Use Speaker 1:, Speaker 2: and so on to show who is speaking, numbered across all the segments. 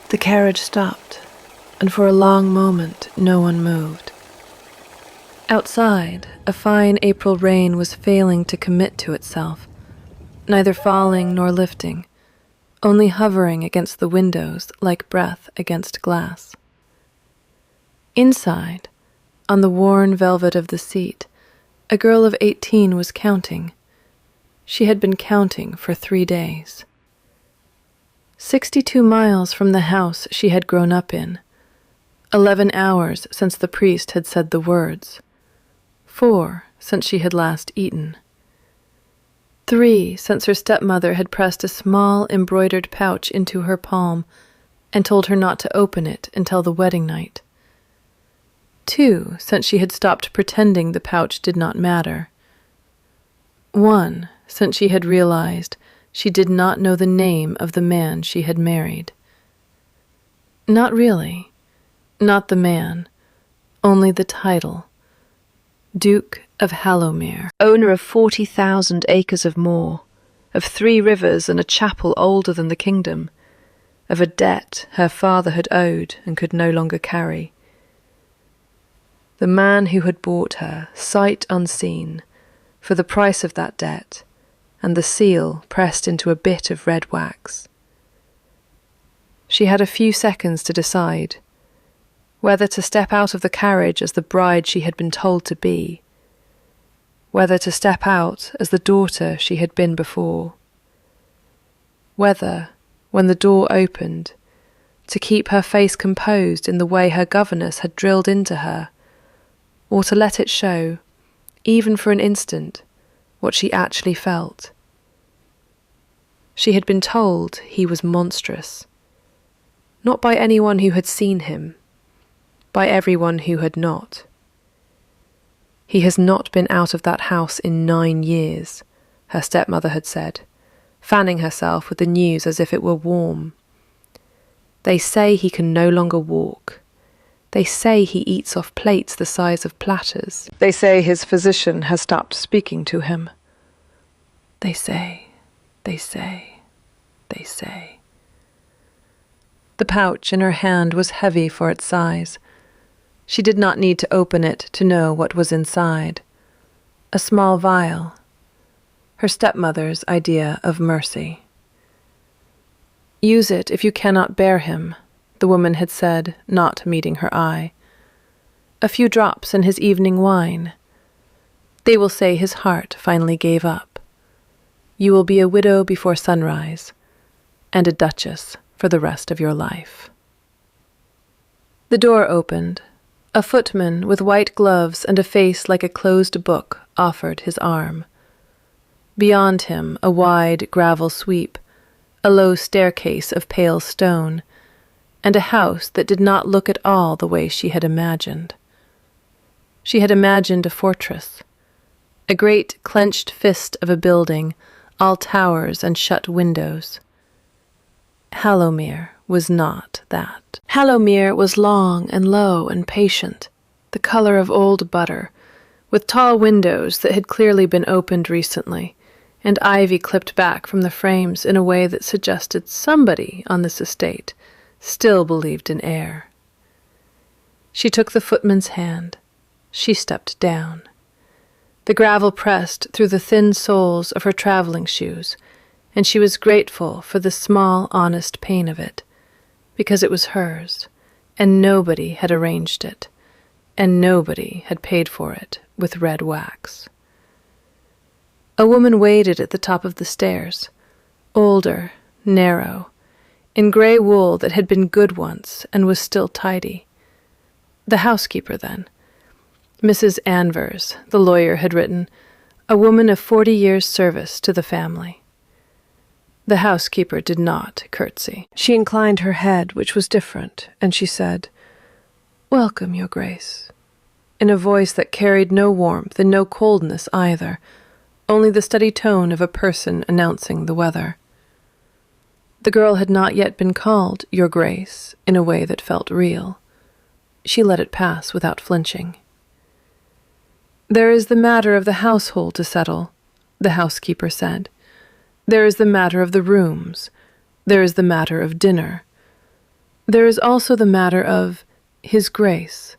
Speaker 1: The carriage stopped, and for a long moment no one moved. Outside, a fine April rain was failing to commit to itself, neither falling nor lifting, only hovering against the windows like breath against glass. Inside, on the worn velvet of the seat, a girl of 18 was counting. She had been counting for 3 days. 62 miles from the house she had grown up in. 11 hours since the priest had said the words. 4 since she had last eaten. 3 since her stepmother had pressed a small embroidered pouch into her palm and told her not to open it until the wedding night. 2 since she had stopped pretending the pouch did not matter. 1 since she had realized she did not know the name of the man she had married. Not really. Not the man. Only the title. Duke of Hallowmere.
Speaker 2: Owner of 40,000 acres of moor, of 3 rivers and a chapel older than the kingdom, of a debt her father had owed and could no longer carry. The man who had bought her, sight unseen, for the price of that debt, and the seal pressed into a bit of red wax. She had a few seconds to decide whether to step out of the carriage as the bride she had been told to be, whether to step out as the daughter she had been before, whether, when the door opened, to keep her face composed in the way her governess had drilled into her, or to let it show, even for an instant, what she actually felt. She had been told he was monstrous, not by anyone who had seen him, by everyone who had not. He has not been out of that house in 9 years, her stepmother had said, fanning herself with the news as if it were warm. They say he can no longer walk. They say he eats off plates the size of platters. They say his physician has stopped speaking to him. They say. They say. They say. The pouch in her hand was heavy for its size. She did not need to open it to know what was inside. A small vial. Her stepmother's idea of mercy. Use it if you cannot bear him, the woman had said, not meeting her eye. A few drops in his evening wine. They will say his heart finally gave up. You will be a widow before sunrise, and a duchess for the rest of your life. The door opened. A footman with white gloves and a face like a closed book offered his arm. Beyond him, a wide gravel sweep, a low staircase of pale stone, and a house that did not look at all the way she had imagined. She had imagined a fortress, a great clenched fist of a building, all towers and shut windows. Hallowmere was not that. Hallowmere was long and low and patient, the color of old butter, with tall windows that had clearly been opened recently, and ivy clipped back from the frames in a way that suggested somebody on this estate still believed in air. She took the footman's hand. She stepped down. The gravel pressed through the thin soles of her traveling shoes, and she was grateful for the small, honest pain of it, because it was hers, and nobody had arranged it, and nobody had paid for it with red wax. A woman waited at the top of the stairs, older, narrow, in gray wool that had been good once and was still tidy. The housekeeper, then. Mrs. Anvers, the lawyer had written, a woman of 40 years' service to the family. The housekeeper did not curtsy. She inclined her head, which was different, and she said, "Welcome, Your Grace," in a voice that carried no warmth and no coldness either, only the steady tone of a person announcing the weather. The girl had not yet been called Your Grace in a way that felt real. She let it pass without flinching. "There is the matter of the household to settle," the housekeeper said. "There is the matter of the rooms. There is the matter of dinner.
Speaker 1: There is also the matter of His Grace.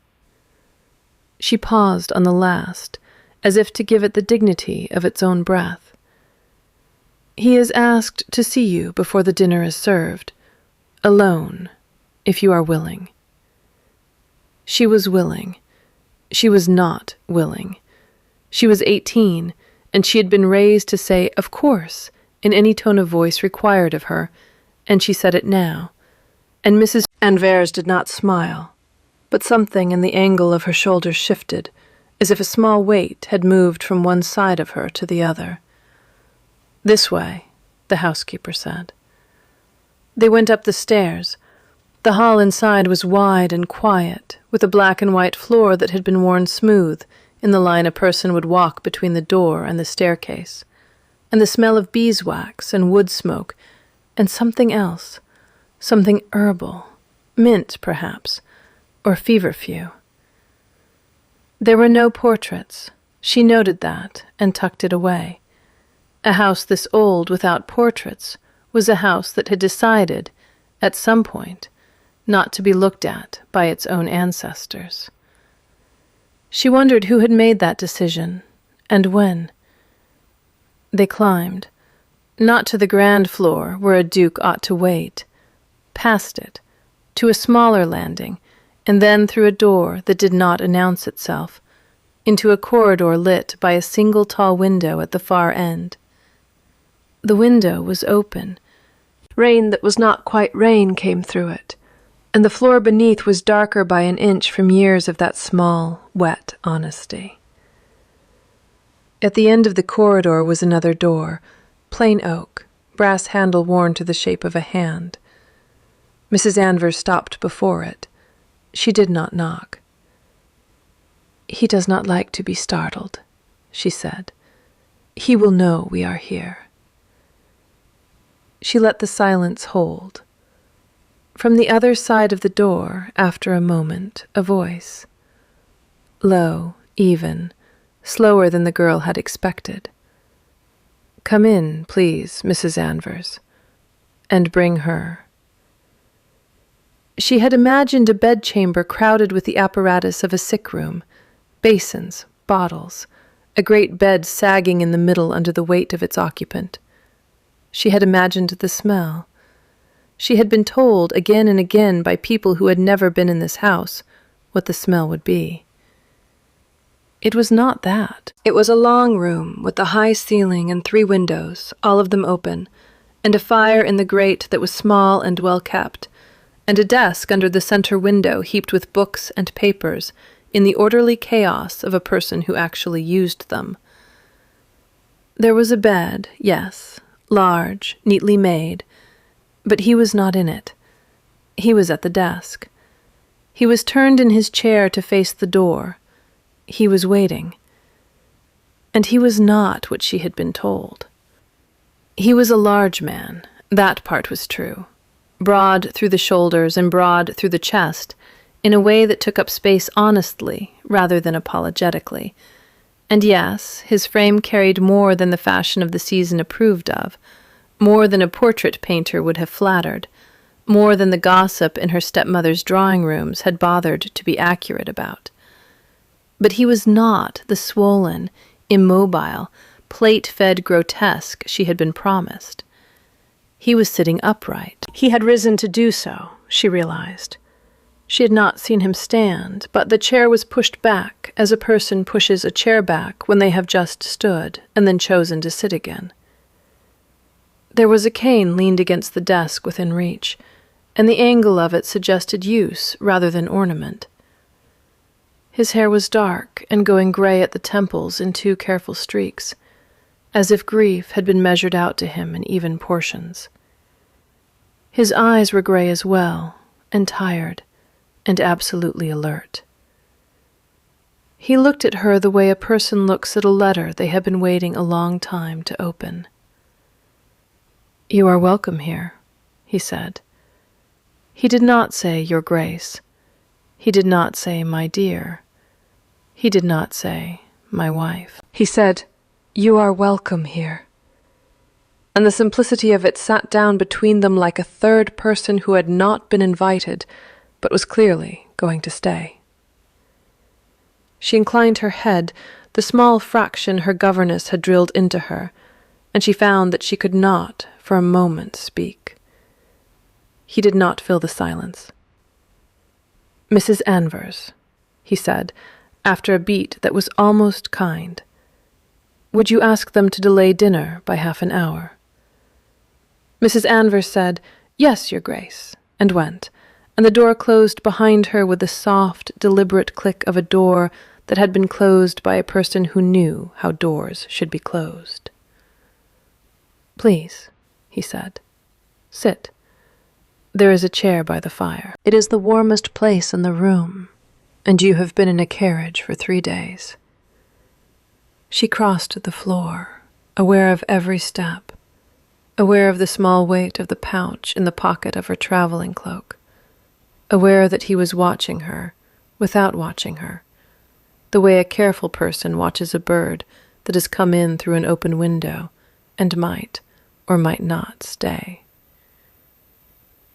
Speaker 1: She paused on the last, as if to give it the dignity of its own breath. He is asked to see you before the dinner is served, alone, if you are willing. She was willing. She was not willing. She was 18, and she had been raised to say, of course, in any tone of voice required of her, and she said it now. And Mrs. Anvers did not smile, but something in the angle of her shoulders shifted, as if a small weight had moved from one side of her to the other. This way, the housekeeper said. They went up the stairs. The hall inside was wide and quiet, with a black and white floor that had been worn smooth in the line a person would walk between the door and the staircase, and the smell of beeswax and wood smoke, and something else, something herbal, mint perhaps, or feverfew. There were no portraits. She noted that and tucked it away. A house this old without portraits was a house that had decided, at some point, not to be looked at by its own ancestors. She wondered who had made that decision, and when. They climbed, not to the grand floor where a duke ought to wait, past it, to a smaller landing, and then through a door that did not announce itself, into a corridor lit by a single tall window at the far end. The window was open. Rain that was not quite rain came through it, and the floor beneath was darker by an inch from years of that small, wet honesty. At the end of the corridor was another door, plain oak, brass handle worn to the shape of a hand. Mrs. Anvers stopped before it. She did not knock. "He does not like to be startled," she said. "He will know we are here." She let the silence hold. From the other side of the door, after a moment, a voice. Low, even, slower than the girl had expected. "Come in, please, Mrs. Anvers, and bring her." She had imagined a bedchamber crowded with the apparatus of a sick room, basins, bottles, a great bed sagging in the middle under the weight of its occupant. She had imagined the smell. She had been told again and again by people who had never been in this house what the smell would be. It was not that. It was a long room with a high ceiling and 3 windows, all of them open, and a fire in the grate that was small and well kept, and a desk under the center window heaped with books and papers in the orderly chaos of a person who actually used them. There was a bed, yes, large, neatly made, but he was not in it. He was at the desk. He was turned in his chair to face the door. He was waiting. And he was not what she had been told. He was a large man, that part was true, broad through the shoulders and broad through the chest, in a way that took up space honestly rather than apologetically. And yes, his frame carried more than the fashion of the season approved of, more than a portrait painter would have flattered, more than the gossip in her stepmother's drawing rooms had bothered to be accurate about. But he was not the swollen, immobile, plate-fed grotesque she had been promised. He was sitting upright. He had risen to do so, she realized. She had not seen him stand, but the chair was pushed back as a person pushes a chair back when they have just stood and then chosen to sit again. There was a cane leaned against the desk within reach, and the angle of it suggested use rather than ornament. His hair was dark and going gray at the temples in 2 careful streaks, as if grief had been measured out to him in even portions. His eyes were gray as well, and tired, and absolutely alert. He looked at her the way a person looks at a letter they have been waiting a long time to open. "You are welcome here," he said. He did not say, "Your Grace." He did not say, "My dear." He did not say, "My wife." He said, "You are welcome here." and the simplicity of it sat down between them like a third person who had not been invited, but was clearly going to stay. She inclined her head, the small fraction her governess had drilled into her, and she found that she could not, for a moment, speak. He did not fill the silence. "Mrs. Anvers," he said, after a beat that was almost kind, "would you ask them to delay dinner by half an hour?" Mrs. Anvers said, "Yes, Your Grace," and went, and the door closed behind her with the soft, deliberate click of a door that had been closed by a person who knew how doors should be closed. "Please," he said, "sit. There is a chair by the fire. It is the warmest place in the room, and you have been in a carriage for 3 days." She crossed the floor, aware of every step, aware of the small weight of the pouch in the pocket of her traveling cloak, aware that he was watching her, without watching her, the way a careful person watches a bird that has come in through an open window and might or might not stay.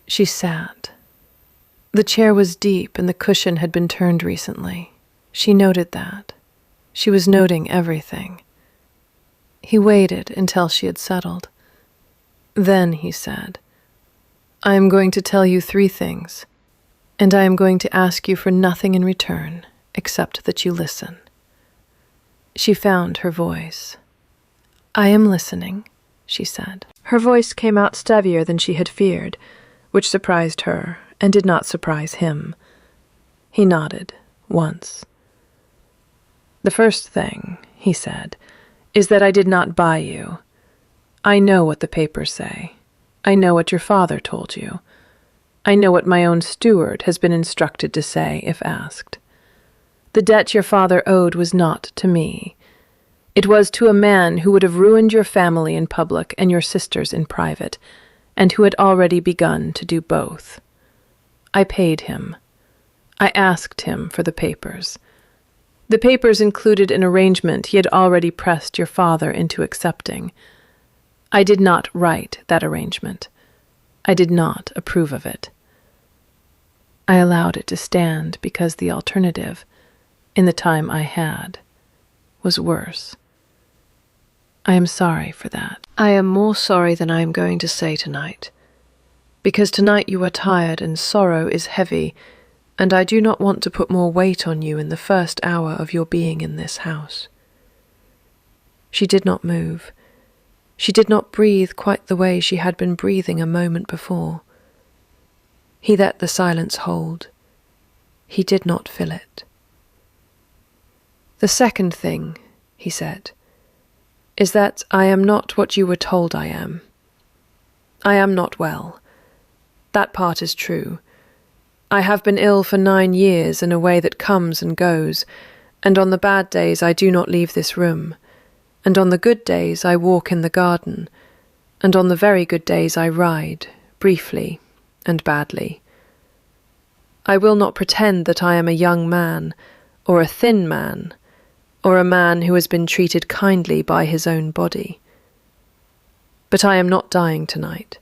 Speaker 1: She sat. The chair was deep and the cushion had been turned recently. She noted that. She was noting everything. He waited until she had settled. Then he said, "I am going to tell you 3 things, and I am going to ask you for nothing in return except that you listen." She found her voice. "I am listening," she said. Her voice came out steadier than she had feared, which surprised her and did not surprise him. He nodded once. "The first thing," he said, "is that I did not buy you. I know what the papers say. I know what your father told you. I know what my own steward has been instructed to say if asked. The debt your father owed was not to me. It was to a man who would have ruined your family in public and your sisters in private, and who had already begun to do both. I paid him. I asked him for the papers. The papers included an arrangement he had already pressed your father into accepting. I did not write that arrangement. I did not approve of it. I allowed it to stand because the alternative, in the time I had, was worse. I am sorry for that. I am more sorry than I am going to say tonight, because tonight you are tired and sorrow is heavy, and I do not want to put more weight on you in the first hour of your being in this house." She did not move. She did not breathe quite the way she had been breathing a moment before. He let the silence hold. He did not fill it. "The second thing," he said, "is that I am not what you were told I am. I am not well. That part is true. I have been ill for 9 years in a way that comes and goes, and on the bad days I do not leave this room, and on the good days I walk in the garden, and on the very good days I ride, briefly and badly. I will not pretend that I am a young man, or a thin man, or a man who has been treated kindly by his own body. But I am not dying tonight.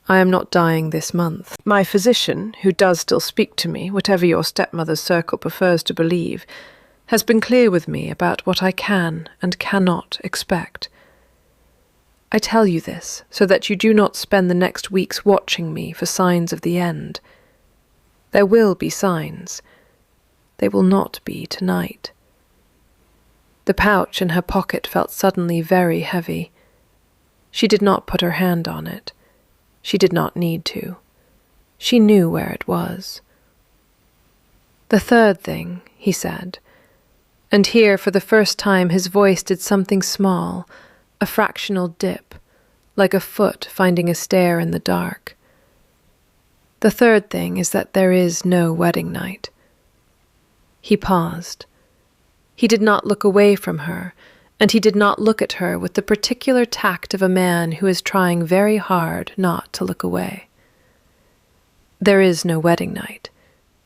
Speaker 1: I am not dying this month. My physician, who does still speak to me, whatever your stepmother's circle prefers to believe, has been clear with me about what I can and cannot expect. I tell you this so that you do not spend the next weeks watching me for signs of the end. There will be signs. They will not be tonight." The pouch in her pocket felt suddenly very heavy. She did not put her hand on it. She did not need to. She knew where it was. "The third thing," he said, and here for the first time his voice did something small, a fractional dip, like a foot finding a stair in the dark. "The third thing is that there is no wedding night." He paused. He did not look away from her, and he did not look at her with the particular tact of a man who is trying very hard not to look away. "There is no wedding night,"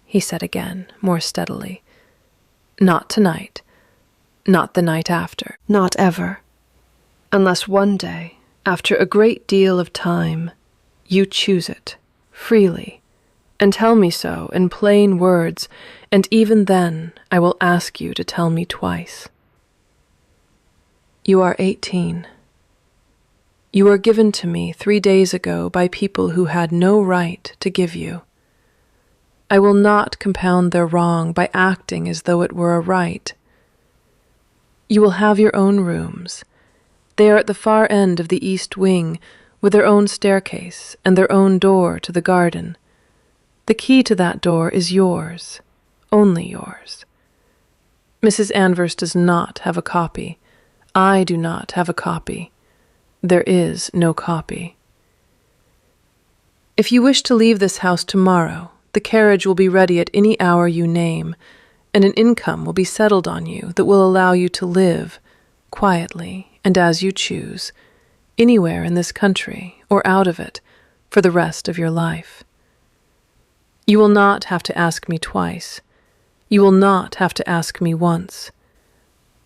Speaker 1: he said again, more steadily. "Not tonight, not the night after, not ever, unless one day
Speaker 2: After a great deal of time, you choose it, freely, and tell me so in plain words, and even then I will ask you to tell me twice. You are 18. You were given to me 3 days ago by people who had no right to give you. I will not compound their wrong by acting as though it were a right. You will have your own rooms. They are at the far end of the east wing, with their own staircase and their own door to the garden. The key to that door is yours, only yours. Mrs. Anvers does not have a copy. I do not have a copy. There is no copy. If you wish to leave this house tomorrow, the carriage will be ready at any hour you name, and an income will be settled on you that will allow you to live, quietly and as you choose, anywhere in this country or out of it, for the rest of your life. You will not have to ask me twice. You will not have to ask me once.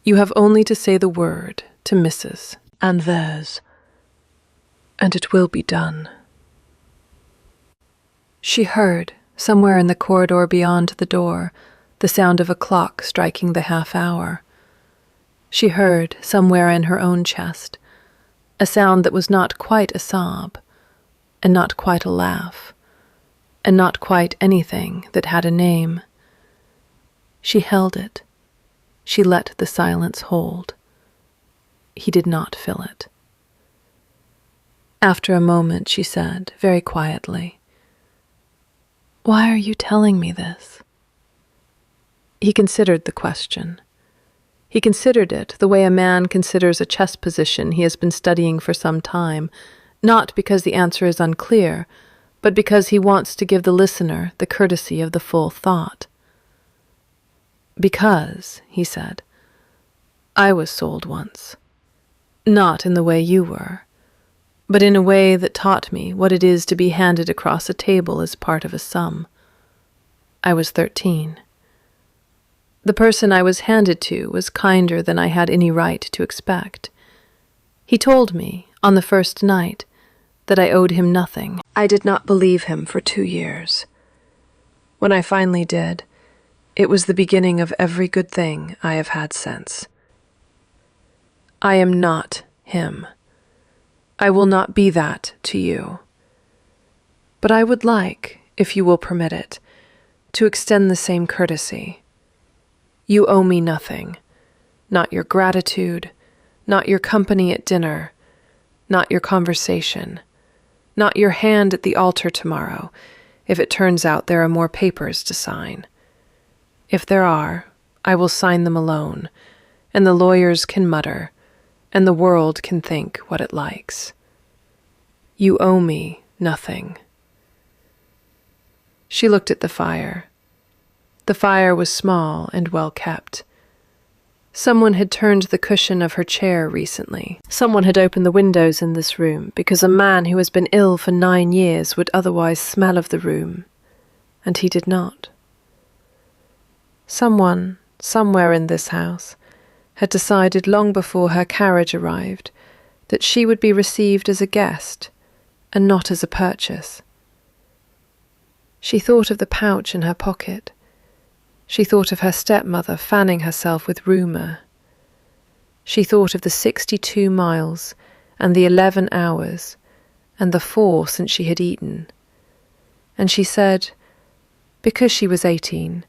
Speaker 2: You have only to say the word to Mrs. Anvers, and it will be done. She heard, somewhere in the corridor beyond the door, the sound of a clock striking the half-hour. She heard, somewhere in her own chest, a sound that was not quite a sob, and not quite a laugh, and not quite anything that had a name. She held it. She let the silence hold. He did not fill it. After a moment, she said, very quietly, "Why are you telling me this?" He considered the question. He considered it the way a man considers a chess position he has been studying for some time, not because the answer is unclear, but because he wants to give the listener the courtesy of the full thought. "Because," he said, "I was sold once. Not in the way you were, but in a way that taught me what it is to be handed across a table as part of a sum. I was 13. The person I was handed to was kinder than I had any right to expect. He told me, on the first night, that I owed him nothing. I did not believe him for 2 years. When I finally did, it was the beginning of every good thing I have had since. I am not him. I will not be that to you. But I would like, if you will permit it, to extend the same courtesy. You owe me nothing, not your gratitude, not your company at dinner, not your conversation, not your hand at the altar tomorrow, if it turns out there are more papers to sign. If there are, I will sign them alone, and the lawyers can mutter, and the world can think what it likes. You owe me nothing." She looked at the fire. The fire was small and well kept. Someone had turned the cushion of her chair recently. Someone had opened the windows in this room because a man who has been ill for 9 years would otherwise smell of the room, and he did not. Someone, somewhere in this house, had decided long before her carriage arrived that she would be received as a guest and not as a purchase. She thought of the pouch in her pocket. She thought of her stepmother fanning herself with rumour. She thought of the 62 miles and the 11 hours and the 4 since she had eaten. And she said, because she was 18,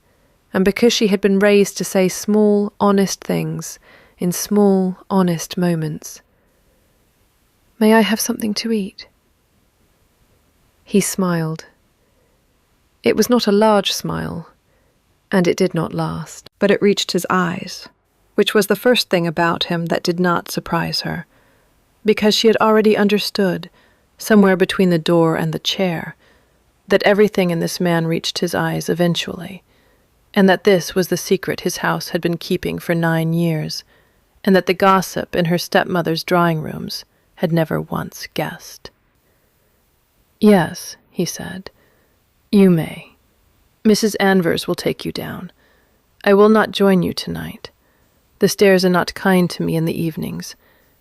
Speaker 2: and because she had been raised to say small, honest things in small, honest moments, "May I have something to eat?" He smiled. It was not a large smile, and it did not last, but it reached his eyes, which was the first thing about him that did not surprise her, because she had already understood, somewhere between the door and the chair, that everything in this man reached his eyes eventually, and that this was the secret his house had been keeping for 9 years, and that the gossip in her stepmother's drawing rooms had never once guessed. "Yes," he said, "you may. Mrs. Anvers will take you down. I will not join you tonight. The stairs are not kind to me in the evenings,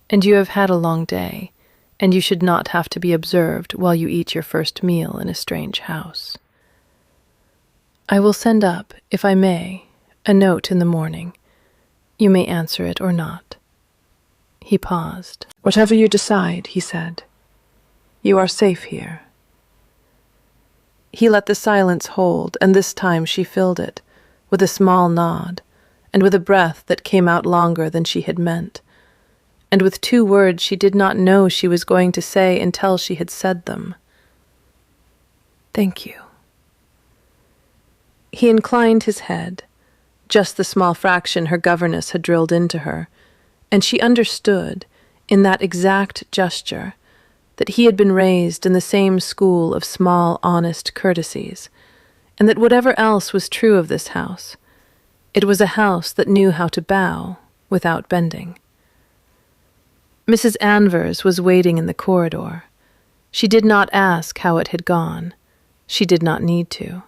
Speaker 2: and you have had a long day,
Speaker 1: and you should not have to be observed while you eat your first meal in a strange house. I will send up, if I may, a note in the morning. You may answer it or not." He paused. "Whatever you decide," he said. "You are safe here." He let the silence hold, and this time she filled it, with a small nod, and with a breath that came out longer than she had meant, and with 2 words she did not know she was going to say until she had said them. "Thank you." He inclined his head, just the small fraction her governess had drilled into her, and she understood, in that exact gesture, that he had been raised in the same school of small, honest courtesies, and that whatever else was true of this house, it was a house that knew how to bow without bending. Mrs. Anvers was waiting in the corridor. She did not ask how it had gone. She did not need to.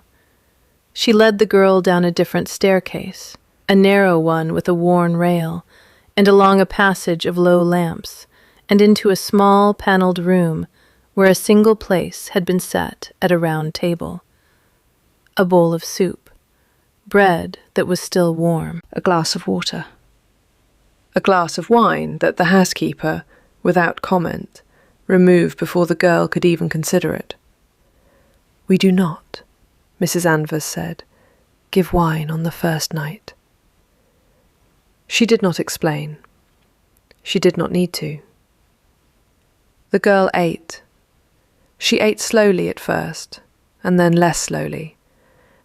Speaker 1: She led the girl down a different staircase, a narrow one with a worn rail, and along a passage of low lamps, and into a small paneled room where a single place had been set at a round table. A bowl of soup, bread that was still warm, a glass of water, a glass of wine that the housekeeper, without comment, removed before the girl could even consider it. "We do not," Mrs. Anvers said, "give wine on the first night." She did not explain. She did not need to. The girl ate. She ate slowly at first, and then less slowly,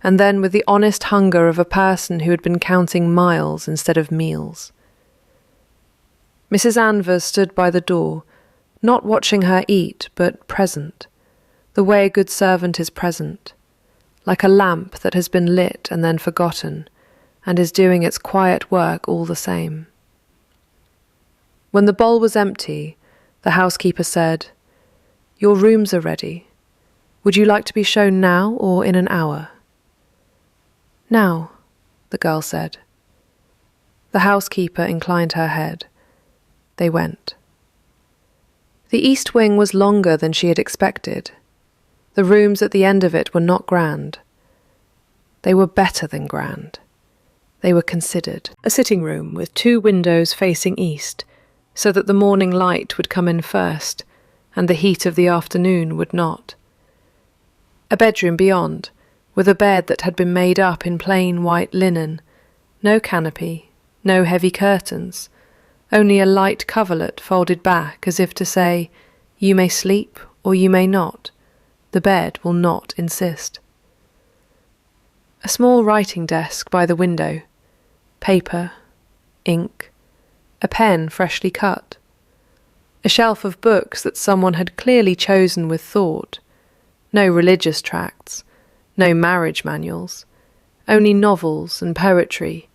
Speaker 1: and then with the honest hunger of a person who had been counting miles instead of meals. Mrs. Anvers stood by the door, not watching her eat, but present, the way a good servant is present, like a lamp that has been lit and then forgotten, and is doing its quiet work all the same. When the bowl was empty, the housekeeper said, "Your rooms are ready. Would you like to be shown now or in an hour?" "Now," the girl said. The housekeeper inclined her head. They went. The east wing was longer than she had expected. The rooms at the end of it were not grand. They were better than grand. They were considered. A sitting room with 2 windows facing east, so that the morning light would come in first, and the heat of the afternoon would not. A bedroom beyond, with a bed that had been made up in plain white linen, no canopy, no heavy curtains, only a light coverlet folded back as if to say, "You may sleep or you may not. The bed will not insist." A small writing desk by the window, paper, ink, a pen freshly cut, a shelf of books that someone had clearly chosen with thought, no religious tracts, no marriage manuals, only novels and poetry,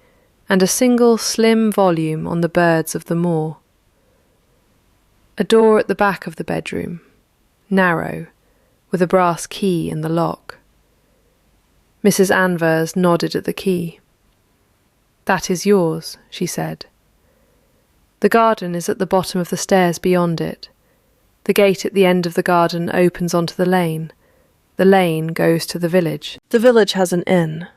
Speaker 1: and a single slim volume on the birds of the moor. A door at the back of the bedroom, narrow, with a brass key in the lock. Mrs. Anvers nodded at the key. "That is yours," she said. "The garden is at the bottom of the stairs beyond it. The gate at the end of the garden opens onto the lane. The lane goes to the village. The village has an inn.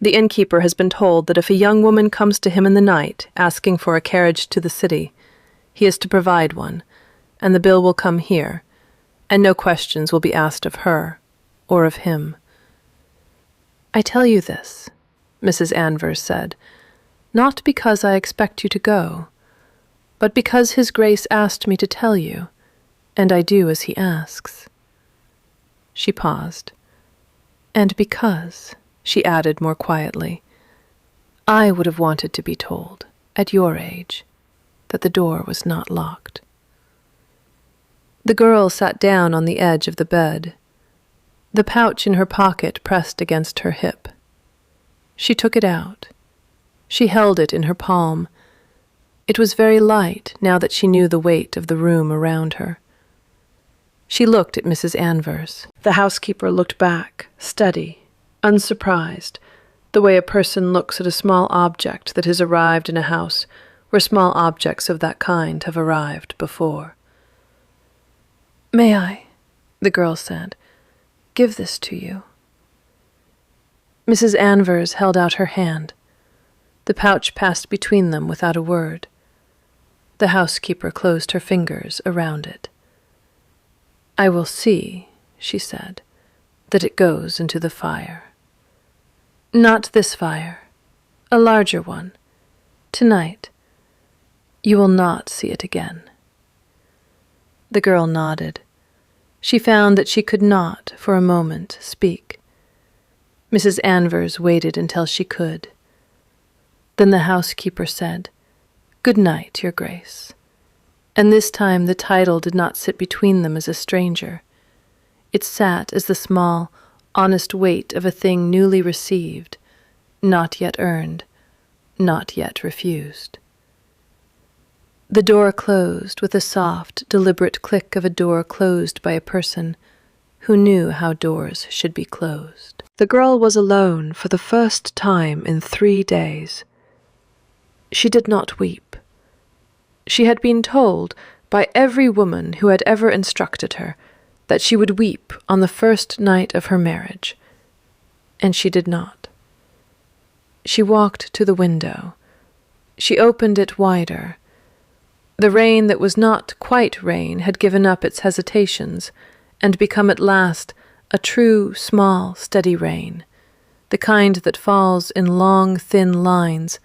Speaker 1: The innkeeper has been told that if a young woman comes to him in the night asking for a carriage to the city, he is to provide one, and the bill will come here, and no questions will be asked of her or of him." "I tell you this," Mrs. Anvers said, "not because I expect you to go, but because His Grace asked me to tell you, and I do as he asks." She paused. "And because," she added more quietly, "I would have wanted to be told, at your age, that the door was not locked." The girl sat down on the edge of the bed, the pouch in her pocket pressed against her hip. She took it out. She held it in her palm. It was very light now that she knew the weight of the room around her. She looked at Mrs. Anvers. The housekeeper looked back, steady, unsurprised, the way a person looks at a small object that has arrived in a house where small objects of that kind have arrived before.
Speaker 2: "May I," the girl said, "give this to you?" Mrs. Anvers held out her hand. The pouch passed between them without a word. The housekeeper closed her fingers around it. "I will see," she said, "that it goes into the fire. Not this fire, a larger one. Tonight. You will not see it again." The girl nodded. She found that she could not, for a moment, speak. Mrs. Anvers waited until she could. Then the housekeeper said, "Good night, Your Grace." And this time the title did not sit between them as a stranger. It sat as the small, honest weight of a thing newly received, not yet earned, not yet refused. The door closed with the soft, deliberate click of a door closed by a person who knew how doors should be closed. The girl was alone for the first time in 3 days. She did not weep. She had been told by every woman who had ever instructed her that she would weep on the first night of her marriage, and she did not. She walked to the window. She opened it wider. The rain that was not quite rain had given up its hesitations and become at last a true, small, steady rain, the kind that falls in long, thin lines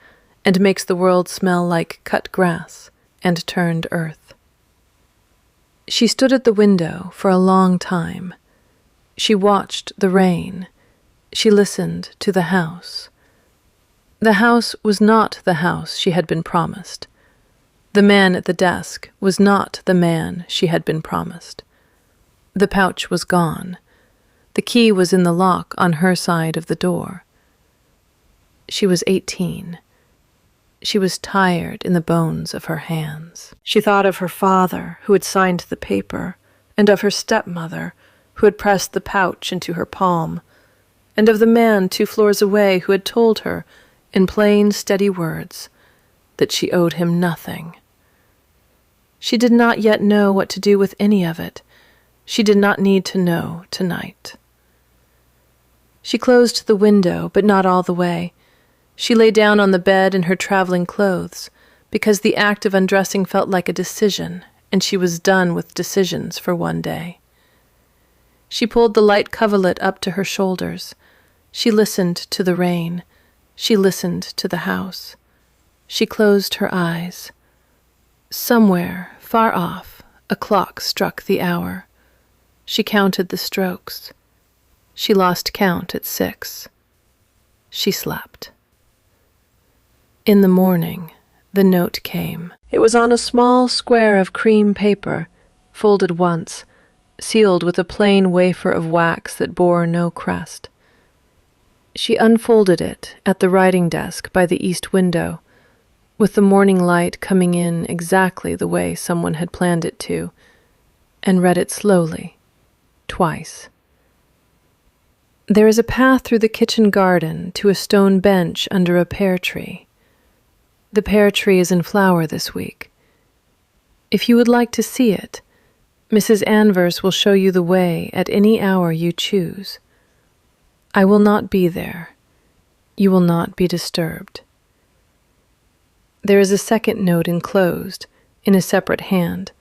Speaker 2: and makes the world smell like cut grass and turned earth. She stood at the window for a long time. She watched the rain. She listened to the house. The house was not the house she had been promised. The man at the desk was not the man she had been promised. The pouch was gone. The key was in the lock on her side of the door. She was 18. She was tired in the bones of her hands. She thought of her father, who had signed the paper, and of her stepmother, who had pressed the pouch into her palm, and of the man 2 floors away who had told her, in plain, steady words, that she owed him nothing. She did not yet know what to do with any of it. She did not need to know tonight. She closed the window, but not all the way. She lay down on the bed in her traveling clothes, because the act of undressing felt like a decision, and she was done with decisions for one day. She pulled the light coverlet up to her shoulders. She listened to the rain. She listened to the house. She closed her eyes. Somewhere, far off, a clock struck the hour. She counted the strokes. She lost count at 6. She slept. In the morning, the note came. It was on a small square of cream paper, folded once, sealed with a plain wafer of wax that bore no crest. She unfolded it at the writing desk by the east window, with the morning light coming in exactly the way someone had planned it to, and read it slowly, twice. There is a path through the kitchen garden to a stone bench under a pear tree. The pear tree is in flower this week. If you would like to see it, Mrs. Anvers will show you the way at any hour you choose. I will not be there. You will not be disturbed. There is a second note enclosed, in a separate hand,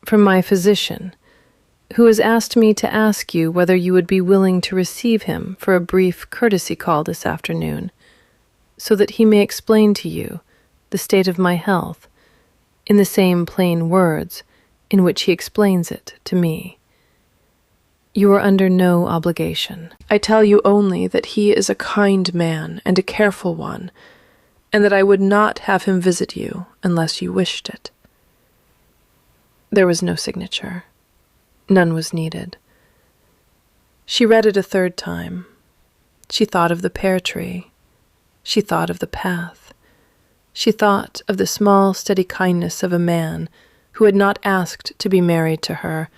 Speaker 2: from my physician, who has asked me to ask you whether you would be willing to receive him for a brief courtesy call this afternoon, so that he may explain to you the state of my health in the same plain words in which he explains it to me. You are under no obligation. I tell you only that he is a kind man and a careful one, and that I would not have him visit you unless you wished it. There was no signature. None was needed. She read it a 3rd time. She thought of the pear tree. She thought of the path. She thought of the small, steady kindness of a man who had not asked to be married to her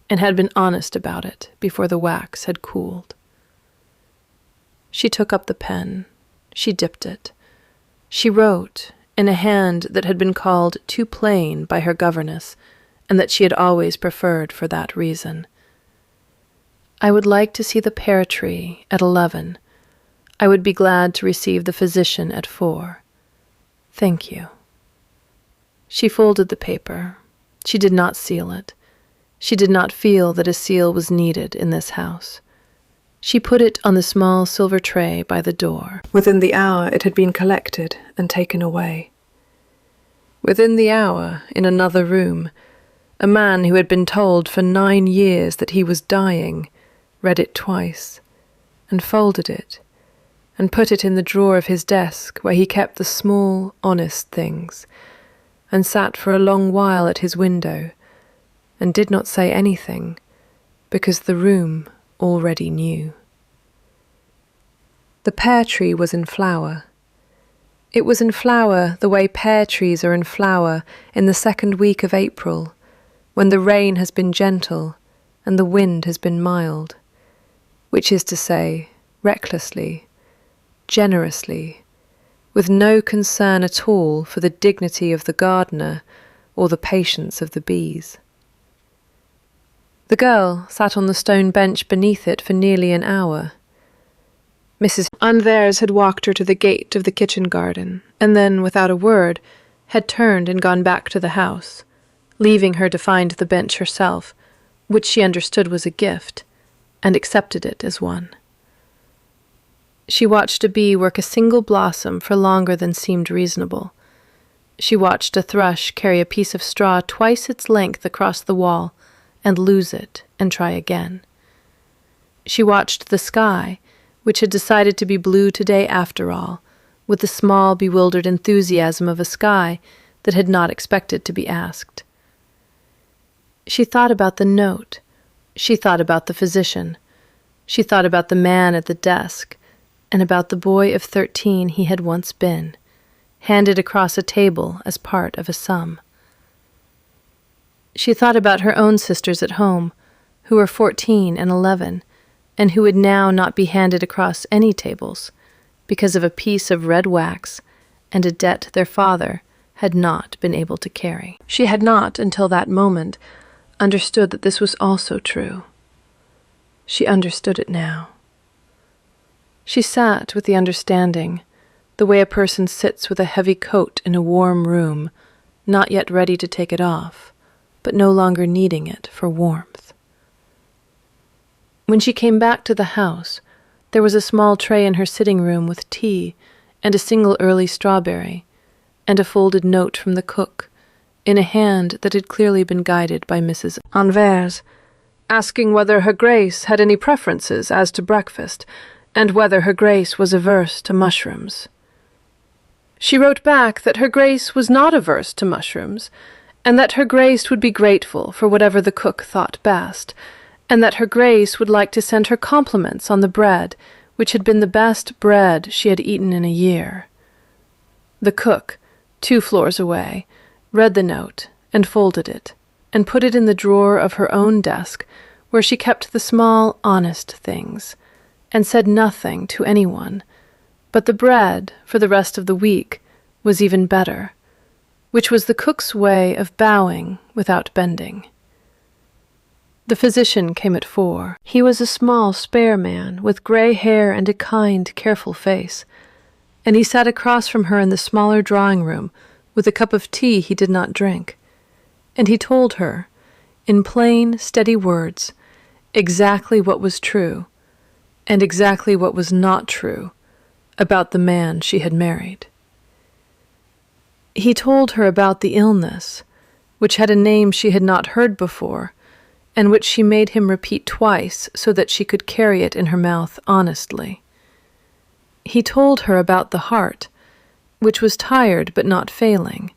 Speaker 2: and had been honest about it before the wax had cooled. She took up the pen. She dipped it. She wrote, in a hand that had been called too plain by her governess,
Speaker 1: and that she had always preferred for that reason. I would like to see the pear tree at 11. I would be glad to receive the physician at 4. Thank you. She folded the paper. She did not seal it. She did not feel that a seal was needed in this house. She put it on the small silver tray by the door. Within the hour it had been collected and taken away. Within the hour, in another room, a man who had been told for 9 years that he was dying read it twice, and folded it, and put it in the drawer of his desk where he kept the small, honest things, and sat for a long while at his window, and did not say anything, because the room already knew. The pear tree was in flower. It was in flower the way pear trees are in flower in the 2nd week of April, when the rain has been gentle and the wind has been mild, which is to say, recklessly, generously, with no concern at all for the dignity of the gardener or the patience of the bees. The girl sat on the stone bench beneath it for nearly an hour. Mrs. Anvers had walked her to the gate of the kitchen garden, and then, without a word, had turned and gone back to the house, leaving her to find the bench herself, which she understood was a gift, and accepted it as one. She watched a bee work a single blossom for longer than seemed reasonable. She watched a thrush carry a piece of straw twice its length across the wall, and lose it, and try again. She watched the sky, which had decided to be blue today after all, with the small, bewildered enthusiasm of a sky that had not expected to be asked. She thought about the note. She thought about the physician. She thought about the man at the desk, and about the boy of 13 he had once been, handed across a table as part of a sum. She thought about her own sisters at home, who were 14 and 11, and who would now not be handed across any tables, because of a piece of red wax and a debt their father had not been able to carry. She had not, until that moment, understood that this was also true. She understood it now. She sat with the understanding, the way a person sits with a heavy coat in a warm room, not yet ready to take it off, but no longer needing it for warmth. When she came back to the house, there was a small tray in her sitting room with tea and a single early strawberry, and a folded note from the cook, in a hand that had clearly been guided by Mrs. Anvers, asking whether Her Grace had any preferences as to breakfast, and whether Her Grace was averse to mushrooms. She wrote back that Her Grace was not averse to mushrooms, and that Her Grace would be grateful for whatever the cook thought best, and that Her Grace would like to send her compliments on the bread, which had been the best bread she had eaten in a year. The cook, 2 floors away, read the note and folded it, and put it in the drawer of her own desk, where she kept the small, honest things, and said nothing to anyone, but the bread, for the rest of the week, was even better, which was the cook's way of bowing without bending. The physician came at 4. He was a small, spare man, with gray hair and a kind, careful face, and he sat across from her in the smaller drawing-room with a cup of tea he did not drink, and he told her, in plain, steady words, exactly what was true, and exactly what was not true, about the man she had married. He told her about the illness, which had a name she had not heard before, and which she made him repeat twice so that she could carry it in her mouth honestly. He told her about the heart, which was tired but not failing,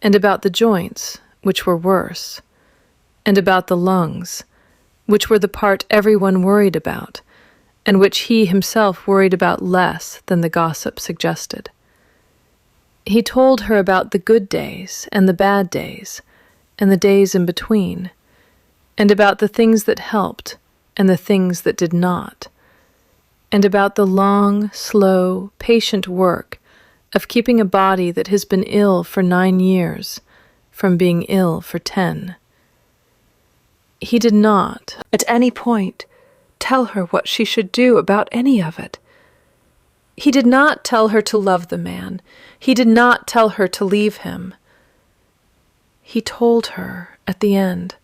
Speaker 1: and about the joints, which were worse, and about the lungs, which were the part everyone worried about, and which he himself worried about less than the gossip suggested. He told her about the good days and the bad days, and the days in between, and about the things that helped and the things that did not, and about the long, slow, patient work of keeping a body that has been ill for 9 years from being ill for 10, He did not, at any point, tell her what she should do about any of it. He did not tell her to love the man. He did not tell her to leave him. He told her, at the end,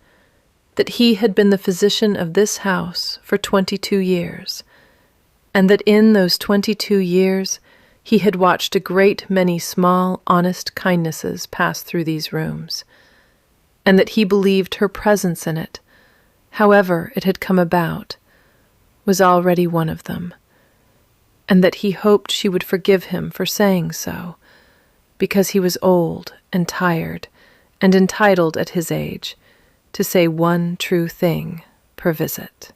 Speaker 1: that he had been the physician of this house for 22 years, and that in those 22 years he had watched a great many small, honest kindnesses pass through these rooms, and that he believed her presence in it, however it had come about, was already one of them, and that he hoped she would forgive him for saying so, because he was old and tired and entitled at his age to say one true thing per visit.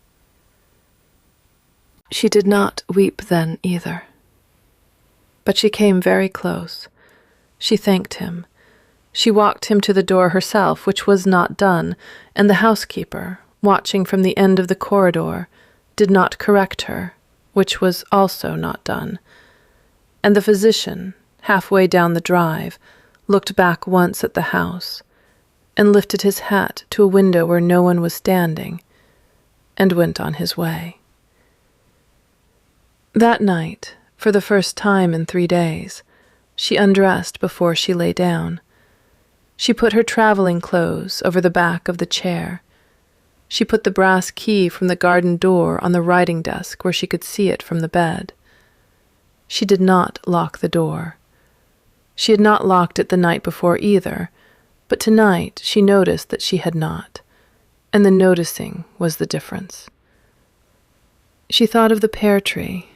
Speaker 1: She did not weep then either, but she came very close. She thanked him. She walked him to the door herself, which was not done, and the housekeeper, watching from the end of the corridor, did not correct her, which was also not done. And the physician, halfway down the drive, looked back once at the house, and lifted his hat to a window where no one was standing, and went on his way. That night, for the first time in 3 days, she undressed before she lay down. She put her traveling clothes over the back of the chair. She put the brass key from the garden door on the writing desk where she could see it from the bed. She did not lock the door. She had not locked it the night before either, but tonight she noticed that she had not, and the noticing was the difference. She thought of the pear tree.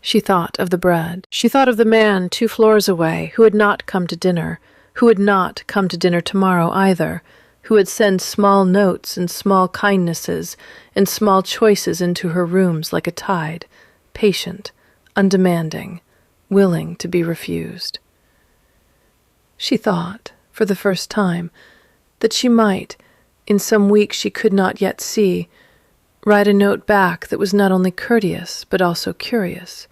Speaker 1: She thought of the bread. She thought of the man 2 floors away who had not come to dinner, who would not come to dinner tomorrow either, who would send small notes and small kindnesses and small choices into her rooms like a tide, patient, undemanding, willing to be refused. She thought, for the first time, that she might, in some week she could not yet see, write a note back that was not only courteous but also curious.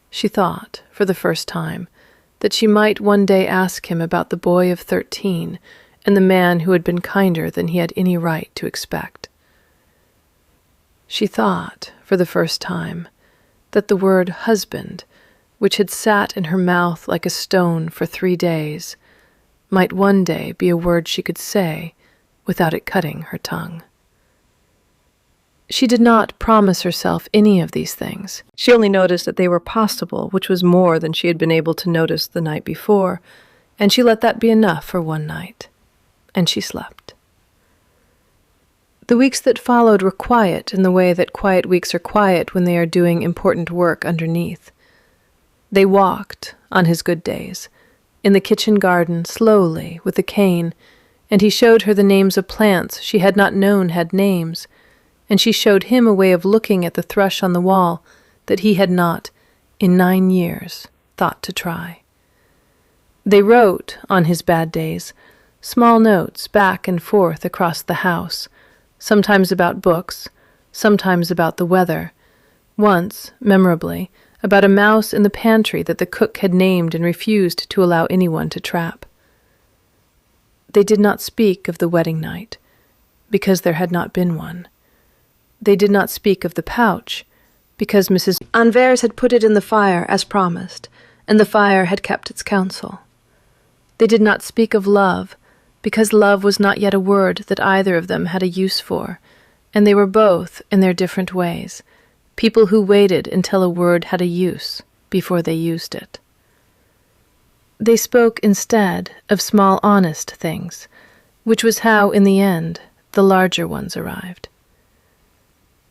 Speaker 1: She thought, for the first time, that she might one day ask him about the boy of 13 and the man who had been kinder than he had any right to expect. She thought, for the first time, that the word husband, which had sat in her mouth like a stone for 3 days, might one day be a word she could say without it cutting her tongue. She did not promise herself any of these things. She only noticed that they were possible, which was more than she had been able to notice the night before, and she let that be enough for one night, and she slept. The weeks that followed were quiet in the way that quiet weeks are quiet when they are doing important work underneath. They walked, on his good days, in the kitchen garden slowly with a cane, and he showed her the names of plants she had not known had names, and she showed him a way of looking at the thrush on the wall that he had not, in 9 years, thought to try. They wrote, on his bad days, small notes back and forth across the house, sometimes about books, sometimes about the weather, once, memorably, about a mouse in the pantry that the cook had named and refused to allow anyone to trap. They did not speak of the wedding night, because there had not been one. They did not speak of the pouch, because Mrs. Anvers had put it in the fire as promised, and the fire had kept its counsel. They did not speak of love, because love was not yet a word that either of them had a use for, and they were both, in their different ways, people who waited until a word had a use before they used it. They spoke instead of small honest things, which was how, in the end, the larger ones arrived.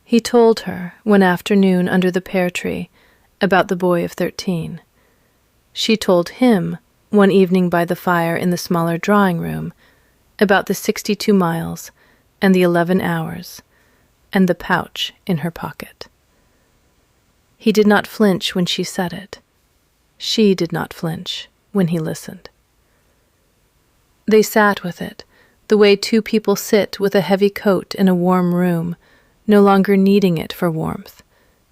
Speaker 1: He told her, one afternoon under the pear tree, about the boy of 13. She told him, one evening by the fire in the smaller drawing room, about the 62 miles and the 11 hours and the pouch in her pocket. He did not flinch when she said it. She did not flinch when he listened. They sat with it, the way 2 people sit with a heavy coat in a warm room, no longer needing it for warmth,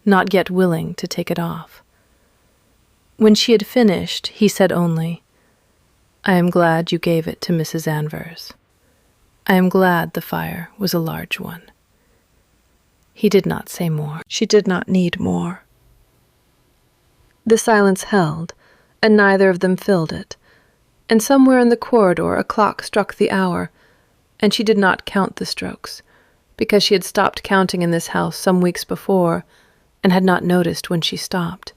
Speaker 1: not yet willing to take it off. When she had finished, he said only, "I am glad you gave it to Mrs. Anvers." I am glad the fire was a large one. He did not say more. She did not need more. The silence held, and neither of them filled it, and somewhere in the corridor a clock struck the hour, and she did not count the strokes, because she had stopped counting in this house some weeks before, and had not noticed when she stopped,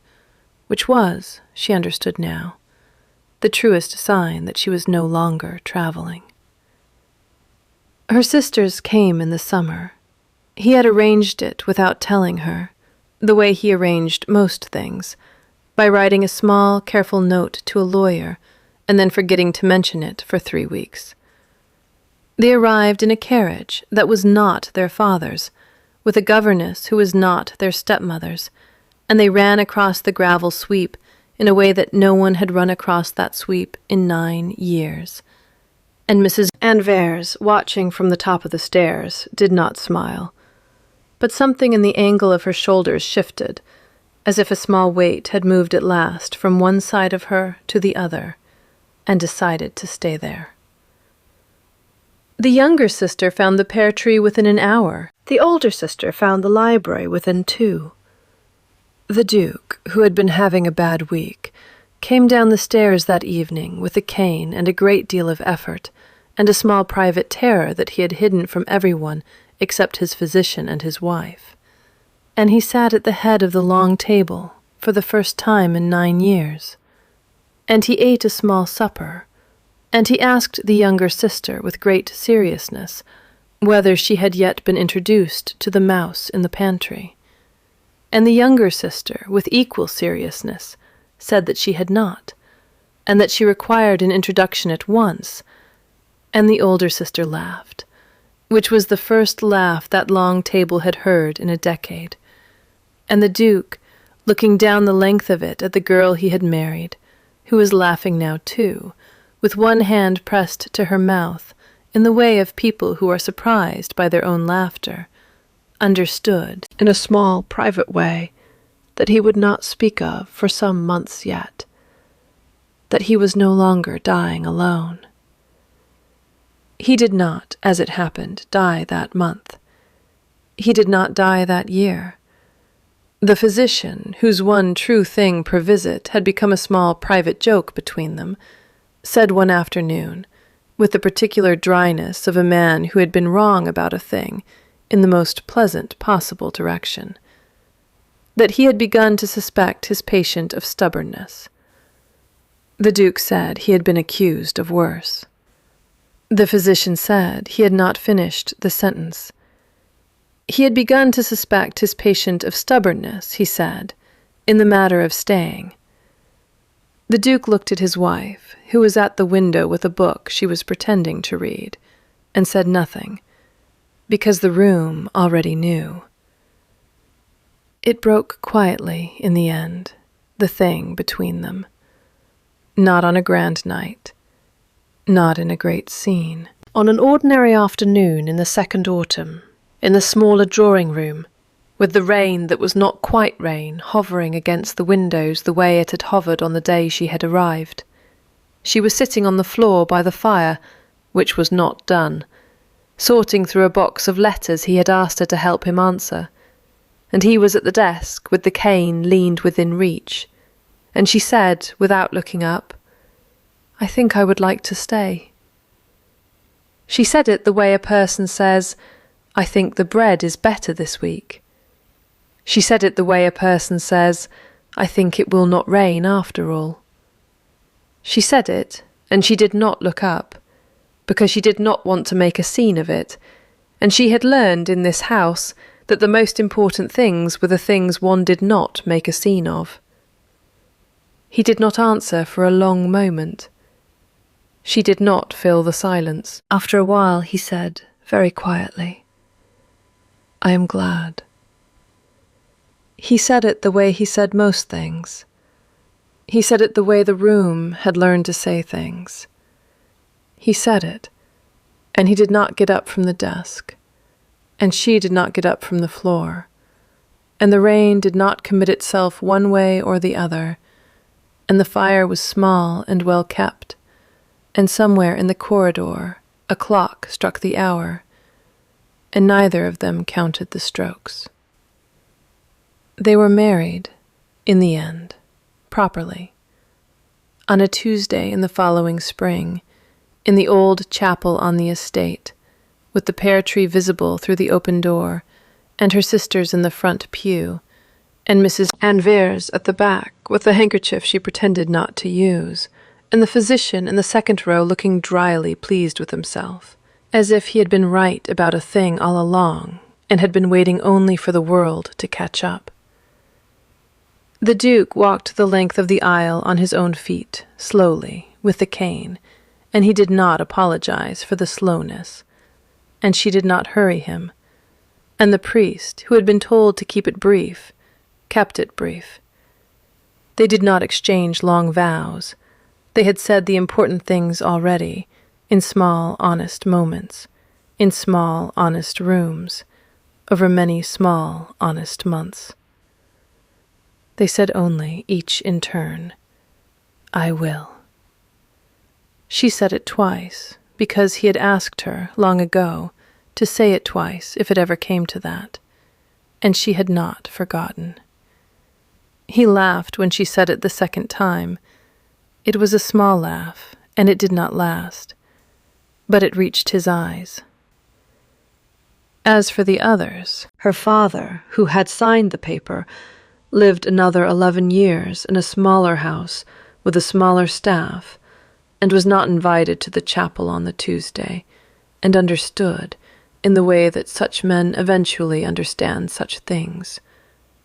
Speaker 1: which was, she understood now, the truest sign that she was no longer traveling. Her sisters came in the summer. He had arranged it without telling her, the way he arranged most things, by writing a small, careful note to a lawyer and then forgetting to mention it for 3 weeks. They arrived in a carriage that was not their father's, with a governess who was not their stepmother's, and they ran across the gravel sweep in a way that no one had run across that sweep in 9 years. And Mrs. Anvers, watching from the top of the stairs, did not smile. But something in the angle of her shoulders shifted, as if a small weight had moved at last from one side of her to the other, and decided to stay there. The younger sister found the pear tree within an hour. The older sister found the library within 2. The Duke, who had been having a bad week, came down the stairs that evening with a cane and a great deal of effort, and a small private terror that he had hidden from everyone except his physician and his wife. And he sat at the head of the long table for the first time in 9 years. And he ate a small supper, and he asked the younger sister with great seriousness whether she had yet been introduced to the mouse in the pantry. And the younger sister, with equal seriousness, said that she had not, and that she required an introduction at once, and the older sister laughed, which was the first laugh that long table had heard in a decade. And the Duke, looking down the length of it at the girl he had married, who was laughing now too, with one hand pressed to her mouth in the way of people who are surprised by their own laughter, understood, in a small, private way, that he would not speak of for some months yet, that he was no longer dying alone. He did not, as it happened, die that month. He did not die that year. The physician, whose one true thing per visit had become a small private joke between them, said one afternoon, with the particular dryness of a man who had been wrong about a thing in the most pleasant possible direction, that he had begun to suspect his patient of stubbornness. The Duke said he had been accused of worse. The physician said he had not finished the sentence. He had begun to suspect his patient of stubbornness, he said, in the matter of staying. The Duke looked at his wife, who was at the window with a book she was pretending to read, and said nothing, because the room already knew. It broke quietly in the end, the thing between them. Not on a grand night, not in a great scene. On an ordinary afternoon in the second autumn, in the smaller drawing-room, with the rain that was not quite rain hovering against the windows the way it had hovered on the day she had arrived. She was sitting on the floor by the fire, which was not done, sorting through a box of letters he had asked her to help him answer, and he was at the desk with the cane leaned within reach, and she said, without looking up, "I think I would like to stay." She said it the way a person says, "I think the bread is better this week." She said it the way a person says, "I think it will not rain after all." She said it, and she did not look up, because she did not want to make a scene of it, and she had learned in this house that the most important things were the things one did not make a scene of. He did not answer for a long moment. She did not fill the silence. After a while he said, very quietly, "I am glad." He said it the way he said most things. He said it the way the room had learned to say things. He said it, and he did not get up from the desk, and she did not get up from the floor, and the rain did not commit itself one way or the other, and the fire was small and well kept, and somewhere in the corridor A clock struck the hour, and neither of them counted the strokes. They were married, in the end, properly, on a Tuesday in the following spring, in the old chapel on the estate, with the pear tree visible through the open door, and her sisters in the front pew, and Mrs. Anvers at the back with the handkerchief she pretended not to use, and the physician in the second row looking dryly pleased with himself, as if he had been right about a thing all along and had been waiting only for the world to catch up. The Duke walked the length of the aisle on his own feet, slowly, with the cane, and he did not apologize for the slowness, and she did not hurry him, and the priest, who had been told to keep it brief, kept it brief. They did not exchange long vows. They had said the important things already, in small, honest moments, in small, honest rooms, over many small, honest months. They said only, each in turn, "I will." She said it twice, because he had asked her, long ago, to say it twice if it ever came to that, and she had not forgotten. He laughed when she said it the second time. It was a small laugh, and it did not last, but it reached his eyes. As for the others, her father, who had signed the paper, lived another 11 years in a smaller house with a smaller staff, and was not invited to the chapel on the Tuesday, and understood, in the way that such men eventually understand such things,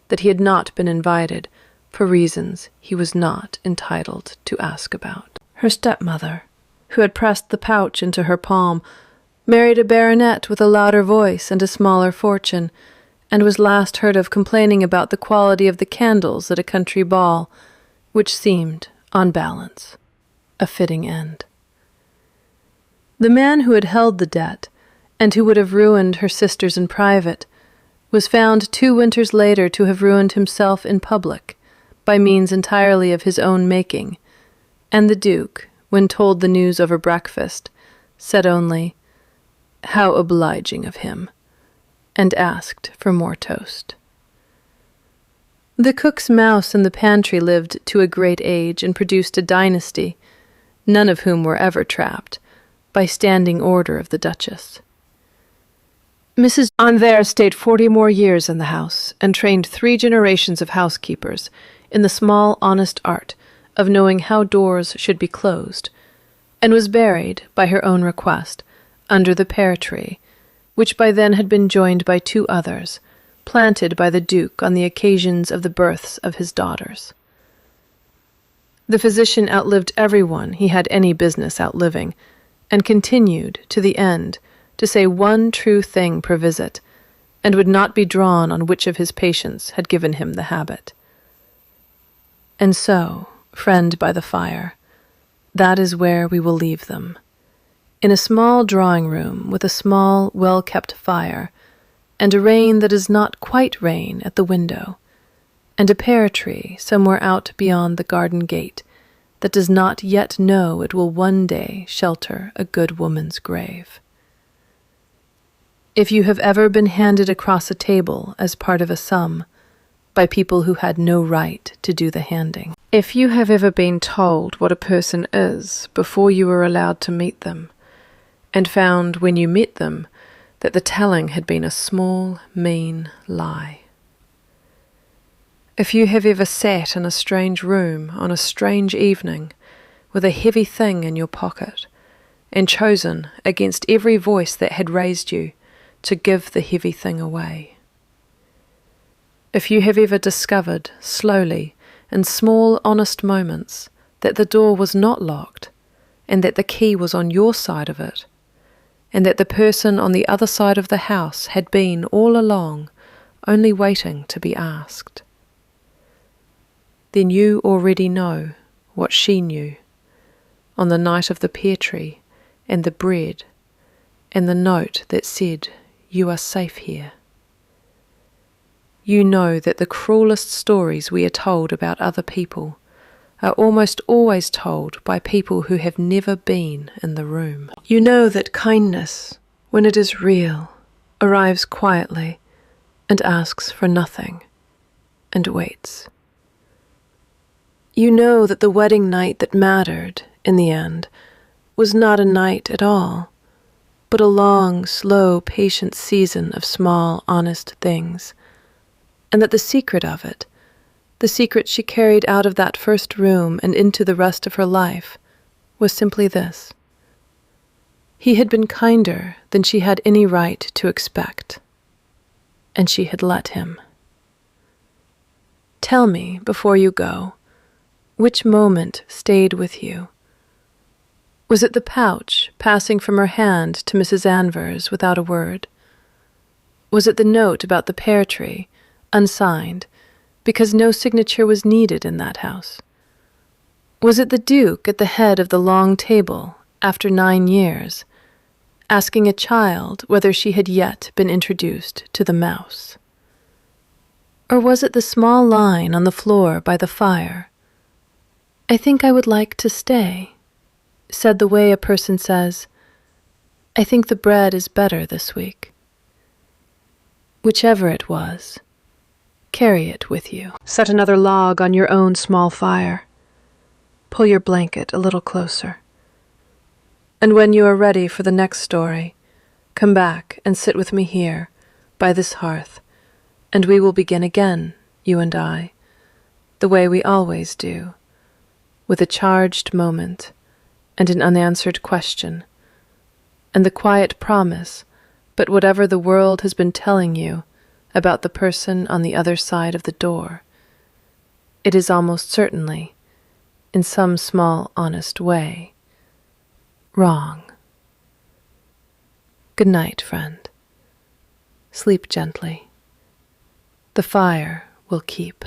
Speaker 1: that he had not been invited for reasons he was not entitled to ask about. Her stepmother, who had pressed the pouch into her palm, married a baronet with a louder voice and a smaller fortune, and was last heard of complaining about the quality of the candles at a country ball, which seemed, on balance, a fitting end. The man who had held the debt, and who would have ruined her sisters in private, was found 2 winters later to have ruined himself in public, by means entirely of his own making, and the Duke, when told the news over breakfast, said only, "How obliging of him," and asked for more toast. The cook's mouse in the pantry lived to a great age and produced a dynasty, none of whom were ever trapped, by standing order of the Duchess. Mrs. Anvers stayed 40 more years in the house and trained 3 generations of housekeepers in the small, honest art of knowing how doors should be closed, and was buried, by her own request, under the pear tree, which by then had been joined by 2 others, planted by the Duke on the occasions of the births of his daughters. The physician outlived everyone he had any business outliving, and continued, to the end, to say one true thing per visit, and would not be drawn on which of his patients had given him the habit. And so, friend by the fire, that is where we will leave them, in a small drawing-room with a small, well-kept fire, and a rain that is not quite rain at the window, and a pear tree somewhere out beyond the garden gate that does not yet know it will one day shelter a good woman's grave. If you have ever been handed across a table as part of a sum by people who had no right to do the handing, if you have ever been told what a person is before you were allowed to meet them, and found when you met them that the telling had been a small, mean lie. If you have ever sat in a strange room on a strange evening with a heavy thing in your pocket, and chosen, against every voice that had raised you, to give the heavy thing away. If you have ever discovered, slowly, in small honest moments, that the door was not locked, and that the key was on your side of it, and that the person on the other side of the house had been, all along, only waiting to be asked, then you already know what she knew, on the night of the pear tree, and the bread, and the note that said, "You are safe here." You know that the cruelest stories we are told about other people
Speaker 2: are almost always told by people who have never been in the room. You know that kindness, when it is real, arrives quietly and asks for nothing and waits. You know that the wedding night that mattered, in the end, was not a night at all, but a long, slow, patient season of small, honest things, and that the secret of it, the secret she carried out of that first room and into the rest of her life, was simply this: he had been kinder than she had any right to expect, and she had let him. Tell me, before you go, which moment stayed with you? Was it the pouch passing from her hand to Mrs. Anvers without a word? Was it the note about the pear tree, unsigned, because no signature was needed in that house? Was it the Duke at the head of the long table, after 9 years, asking a child whether she had yet been introduced to the mouse? Or was it the small line on the floor by the fire? I think I would like to stay, said the way a person says, I think the bread is better this week. Whichever it was, carry it with you. Set another log on your own small fire. Pull your blanket a little closer. And when you are ready for the next story, come back and sit with me here, by this hearth, and we will begin again, you and I, the way we always do, with a charged moment and an unanswered question, and the quiet promise, but whatever the world has been telling you about the person on the other side of the door, it is almost certainly, in some small honest way, wrong. Good night, friend. Sleep gently. The fire will keep.